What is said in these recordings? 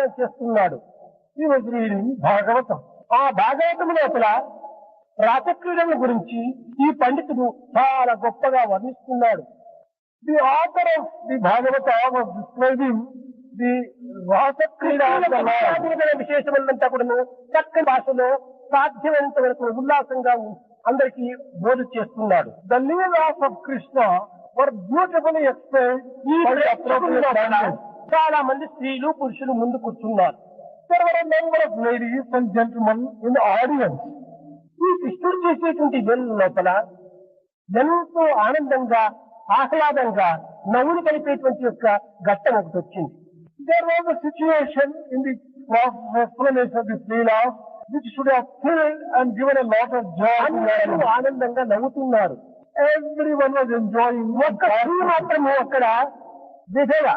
పారాయణం చేస్తున్నాడు. He was reading Bhagavatam. ఆ భాగవతం లోపల రాసక్రీడల గురించి ఈ పండితుడు చాలా గొప్పగా వర్ణిస్తున్నాడు. The author of the Bhagavata was describing the Rasa Krida of the Lord. విశేషములంతా కూడా చక్కని భాషలో సాధ్యమైనంత వరకు ఉల్లాసంగా అందరికీ బోధ చేస్తున్నాడు. The leelas of Krishna were beautifully explained ఈ by the appropriate language. చాలా మంది స్త్రీలు పురుషులు ముందు కూర్చున్నారు. There were a number of ladies and gentlemen in the audience. ఈ కృష్ణుడు చేసేటువంటి వేలు లోపల ఎంతో ఆనందంగా ఆహ్లాదంగా నవ్వులు కలిపేటువంటి యొక్క ఘట్టం ఒకటి వచ్చింది. There was a situation in the process of explanation of this leela which should have filled and given a lot of joy to అందరూ everyone. ఆనందంగా నవ్వుతున్నారు. Everyone was enjoying. ఒక్క స్త్రీ మాత్రము అక్కడ విధవ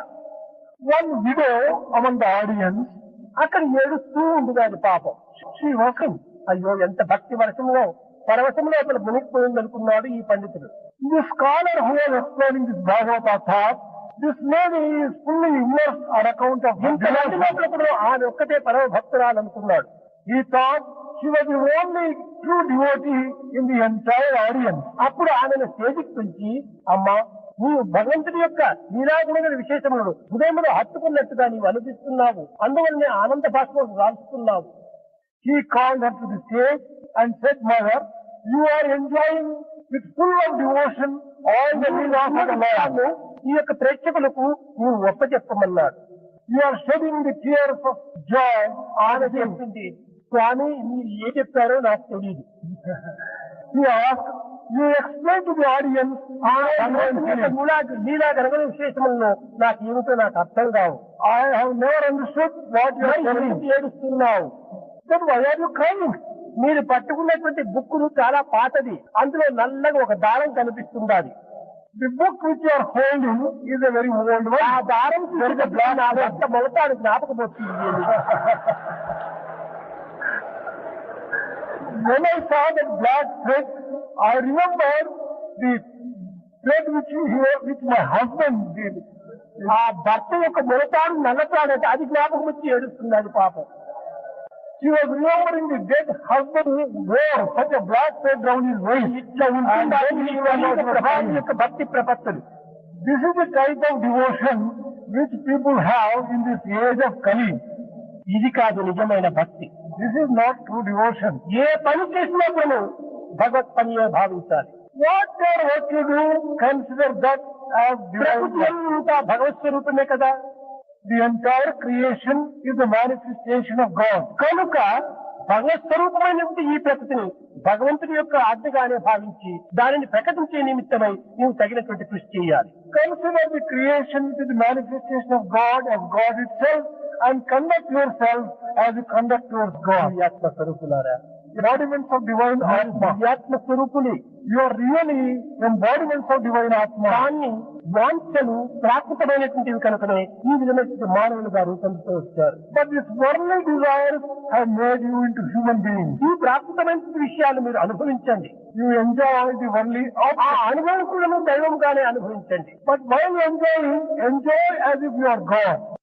One widow among the audience, అక్కడ ఏడుస్తూ ఉంది. అది పాపం. she was in. అయ్యో ఎంత భక్తి వర్షంలో పరవశంలో అతను మునిగిపోయింది అనుకున్నాడు ఈ పండితుడు. The scholar who was explaining this Bhagavata thought, this lady is fully immersed on account of her ఇంతమంది devotion. లోపల కూడా ఆమె ఒక్కటే పరమ భక్తురాలు అనుకున్నాడు. He thought she was the only true devotee in the entire audience. అప్పుడు ఆమెను స్టేజికి పిలిచి, అమ్మా నీవు భగవంతుడి యొక్క లీలాగుణమైన విశేషములను హృదయంలో హత్తుకున్నట్టుగా నీవు అనుభవిస్తున్నావు, అందువల్లనే ఆనంద భాషను రాల్చుతున్నావు. He called her to the stage and said, Mother, you are enjoying with full of devotion all the leelas of the Lord. ఈ యొక్క ప్రేక్షకులకు నీవు ఒప్పచెప్పమన్నాడు. You are shedding the tears of joy. ఆమె చెప్పింది, స్వామి మీరు ఏ చెప్పారో నాకు తెలియదు. He asked, you explain to the audience లీలా గణగణ విశేషములను నాకు ఏమిటో నాకు అర్థం కావు. I have never understood what you are telling. ఏడుస్తున్నావు? Then why are you crying? మీరు పట్టుకున్నటువంటి బుక్కులు చాలా పాతది, అందులో నల్లగా ఒక దారం కనిపిస్తుంది. The book which you are holding is a very old one. ఆ దారం నా భర్త మొలతాడు జ్ఞాపకమవుతుంది. When I saw that black thread, I remembered the thread which my husband did. ఆ భర్త యొక్క మొలతాడు నల్లతాడంటే అది జ్ఞాపకం వచ్చి ఏడుస్తుంది పాపం. She was remembering the dead husband who wore such a black thread round his waist. ఇట్లా ఉంటుంది యొక్క భక్తి ప్రపత్తులు. This is the type of devotion which people have in this age of Kali. ఇది కాదు నిజమైన భక్తి. This is not true devotion. ఏ పని చేసినప్పుడు భగవత్ పనియే భావించాలి. Whatever what you do, consider that as ప్రకృతి divine. అంతా భగవత్ స్వరూపమే కదా. The entire creation is a manifestation of God. కనుక భగవత్ స్వరూపమైనటువంటి ఈ ప్రకృతిని భగవంతుడి యొక్క ఆజ్ఞగానే భావించి దానిని ప్రకటించే నిమిత్తమై నీవు తగినటువంటి కృషి చేయాలి. Consider the creation to the manifestation of God as God itself and conduct yourself as you conduct towards God. ఆత్మ స్వరూపులారా, Embodiments of divine Atma. ఆత్మ స్వరూపుని You are really embodiments of divine Atma. దాన్ని వాంఛలు ప్రాకృతమైనటువంటివి కనుకనే ఈ విధమైనటువంటి మానవులుగా రూపొందుతూ వచ్చారు. But these worldly desires have made you into human beings. ఈ ప్రాకృతమైన విషయాలు మీరు అనుభవించండి. You enjoy the worldly ఆ objects. అనుభవం కూడా దైవంగానే అనుభవించండి. But while enjoying, enjoy as if you are God.